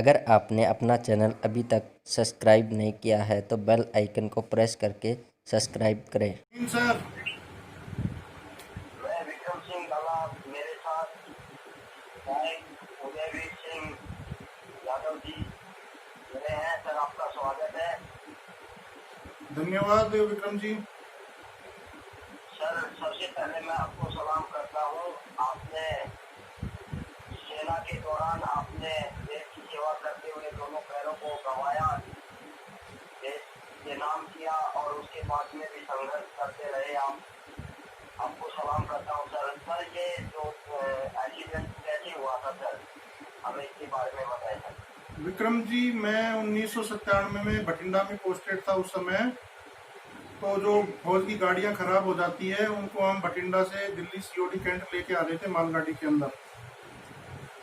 अगर आपने अपना चैनल अभी तक सब्सक्राइब नहीं किया है तो बेल आइकन को प्रेस करके सब्सक्राइब करें। सर मैं विक्रम सिंह लाला, मेरे साथ भाई उदयवीर सिंह यादव जी जुड़े हैं। सर आपका स्वागत है। धन्यवाद विक्रम जी। सर सबसे पहले मैं आपको सलाम करता हूँ। आपने सेना के दौरान आपने देश की सेवा करते हुए दोनों पैरों को गंवाया, देश के नाम किया और उसके बाद में भी संघर्ष करते रहे। आपको सलाम करता हूँ सर। सर ये जो एक्सीडेंट कैसे हुआ था सर, हमें इसके बारे में बताएं सर। विक्रम जी, मैं 1997 में बठिंडा में पोस्टेड था उस समय। तो जो फौज की गाड़ियां खराब हो जाती है उनको हम बठिंडा से दिल्ली सीओडी कैंट लेके आ रहे थे मालगाड़ी के अंदर।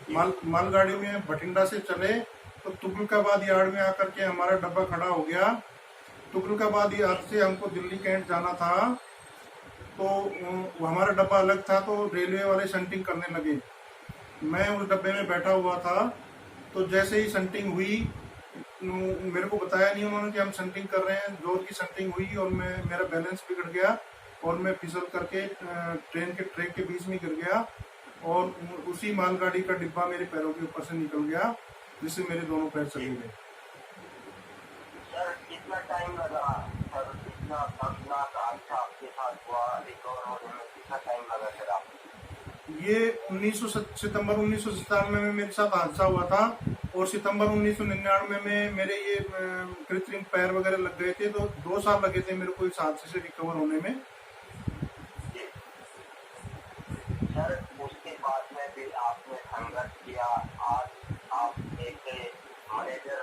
मालगाड़ी में बठिंडा से चले तो तुगलकाबाद यार्ड में आकर के हमारा डब्बा खड़ा हो गया। तुगलकाबाद यार्ड से हमको दिल्ली कैंट जाना था, तो हमारा डब्बा अलग था, तो रेलवे वाले शंटिंग करने लगे। मैं उस डब्बे में बैठा हुआ था, तो जैसे ही शंटिंग हुई, मेरे को बताया नहीं उन्होंने कि हम शंटिंग कर रहे हैं। जोर की शंटिंग हुई और मेरा बैलेंस बिगड़ गया और मैं फिसल करके ट्रेन के ट्रैक के बीच में गिर गया और उसी मालगाड़ी का डिब्बा मेरे पैरों के ऊपर से निकल गया, जिससे मेरे दोनों पैर चले गए। सर कितना टाइम लगा सर, इतना दर्दनाक हादसा आपके साथ हुआ, रिकवर होने में कितना टाइम लगा सर आपको? ये सितंबर 1997 में मेरे साथ हादसा हुआ था और सितंबर 1999 में मेरे ये कृत्रिम पैर वगैरह लग गए थे, तो 2 साल लगे थे मेरे को इस हादसे से रिकवर होने में। सर उसके बाद में फिर आपने संघर्ष किया। आज आप एक मैनेजर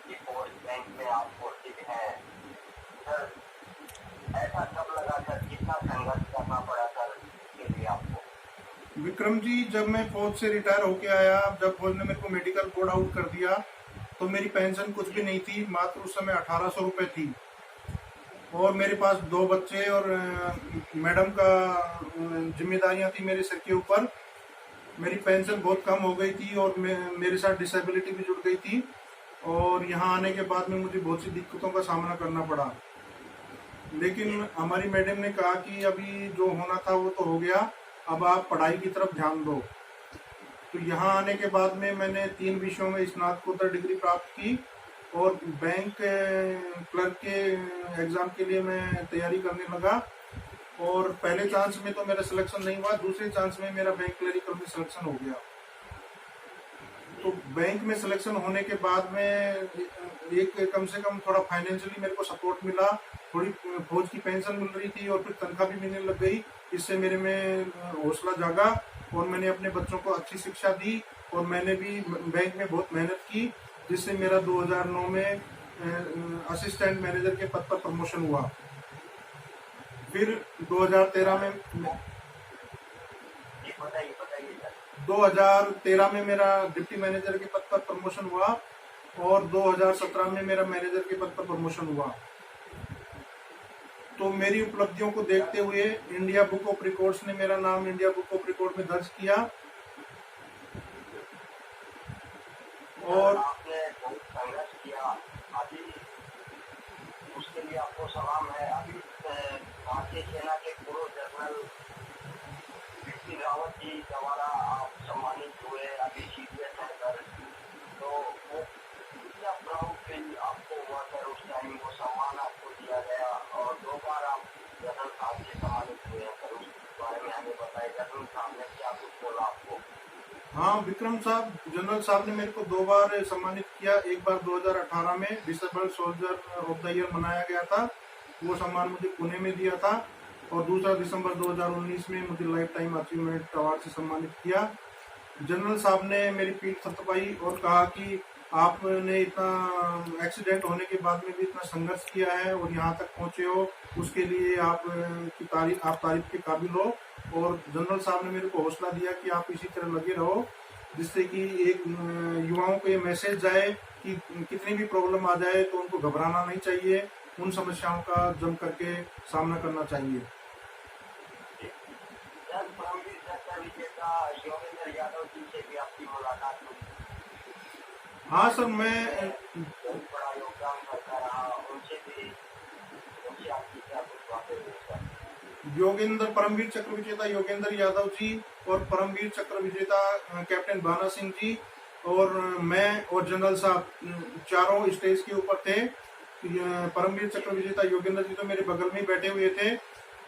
की पोस्ट बैंक में आप पोस्टेड हैं। सर ऐसा कब लगा सर, कितना संघर्ष करना पड़ा सर इसके लिए आपको? विक्रम जी, जब मैं फौज से रिटायर होके आया, जब फौज ने मेरे को मेडिकल बोर्ड आउट कर दिया, तो मेरी पेंशन कुछ भी नहीं थी, मात्र उस समय 1800 रुपये थी। और मेरे पास 2 बच्चे और मैडम का जिम्मेदारियां थी मेरे सिर के ऊपर। मेरी पेंशन बहुत कम हो गई थी और मेरे साथ डिसेबिलिटी भी जुड़ गई थी। और यहाँ आने के बाद में मुझे बहुत सी दिक्कतों का सामना करना पड़ा, लेकिन हमारी मैडम ने कहा कि अभी जो होना था वो तो हो गया, अब आप पढ़ाई की तरफ ध्यान दो। तो यहाँ आने के बाद में मैंने 3 विषयों में स्नातकोत्तर डिग्री प्राप्त की और बैंक क्लर्क के एग्जाम के लिए मैं तैयारी करने लगा। और पहले चांस में तो मेरा सिलेक्शन नहीं हुआ, दूसरे चांस में मेरा बैंक क्लरिकल में सिलेक्शन हो गया। तो बैंक में सिलेक्शन होने के बाद में एक कम से कम थोड़ा फाइनेंशियली मेरे को सपोर्ट मिला, थोड़ी फौज की पेंशन मिल रही थी और फिर तनख्वाह भी मिलने लग गई। इससे मेरे में हौसला जागा और मैंने अपने बच्चों को अच्छी शिक्षा दी और मैंने भी बैंक में बहुत मेहनत की, जिससे मेरा 2009 में असिस्टेंट मैनेजर के पद पर प्रमोशन हुआ। फिर 2013 में 2013 में मेरा डिप्टी मैनेजर के पद पर प्रमोशन हुआ और 2017 में मेरा मैनेजर के पद पर प्रमोशन हुआ। तो मेरी उपलब्धियों को देखते हुए इंडिया बुक ऑफ रिकॉर्ड्स ने मेरा नाम इंडिया बुक ऑफ रिकॉर्ड में दर्ज किया। और आपने बहुत संघर्ष किया, अभी उसके लिए आपको सलाम है। अभी भारतीय सेना के पूर्व जनरल बिपिन रावत जी द्वारा आप सम्मानित हुए, अभी सीडीएस है सर। तो वो क्या प्राउड फील आपको हुआ सर उस टाइम, वो सम्मान आपको दिया गया और 2 बार आप जनरल साहब से सम्मानित हुए हैं सर, उस बारे में हमें बताइए। जनरल साहब ने क्या कुछ बोला आपको? हाँ विक्रम साहब, जनरल साहब ने मेरे को 2 बार सम्मानित किया। एक बार 2018 में disabled soldier of the year मनाया गया था, वो सम्मान मुझे पुणे में दिया था। और दूसरा दिसंबर 2019 में मुझे लाइफ टाइम अचीवमेंट अवार्ड से सम्मानित किया। जनरल साहब ने मेरी पीठ थपथपाई और कहा कि आपने इतना एक्सीडेंट होने के बाद में भी इतना संघर्ष किया है और यहाँ तक पहुँचे हो, उसके लिए आप तारीफ के काबिल हो। और जनरल साहब ने मेरे को हौसला दिया कि आप इसी तरह लगे रहो, जिससे कि एक युवाओं को ये मैसेज जाए कि कितनी भी प्रॉब्लम आ जाए तो उनको घबराना नहीं चाहिए, उन समस्याओं का जम करके सामना करना चाहिए। योगेंद्र यादव जी से भी आपकी मुलाकात हुई? हाँ सर, मैं बहुत बड़ा योगदान करता रहा, उनसे आपकी क्या कुछ बातें हुई सर? योगेंद्र, परमवीर चक्र विजेता योगेंद्र यादव जी और परमवीर चक्र विजेता कैप्टन भाना सिंह जी और मैं और जनरल साहब चारों स्टेज के ऊपर थे। परमवीर चक्र विजेता योगेंद्र जी तो मेरे बगल में ही बैठे हुए थे।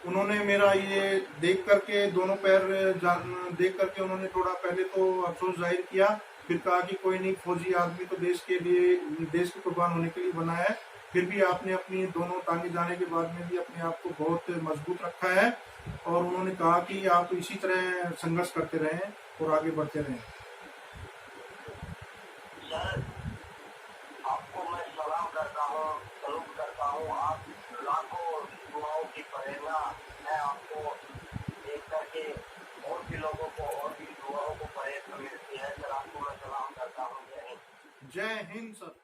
उन्होंने मेरा ये देख करके दोनों पैर देख करके उन्होंने थोड़ा पहले तो अफसोस जाहिर किया, फिर कहा कि कोई नहीं, फौजी आदमी तो देश के लिए, देश के कुर्बान होने के लिए बना है, फिर भी आपने अपनी दोनों टांगे जाने के बाद में भी अपने आप को बहुत मजबूत रखा है। और उन्होंने कहा कि आप इसी तरह संघर्ष करते रहें और आगे बढ़ते रहें। सर, आपको मैं सलाम करता हूँ, सलूट करता हूँ। आप लाखों युवाओं की प्रेरणा है, आपको देख करके और भी लोगों को, और भी युवाओं को प्रेरणा मिलती है। सर, आपको मैं सलाम करता हूँ। जय हिंद। जय हिंद सर।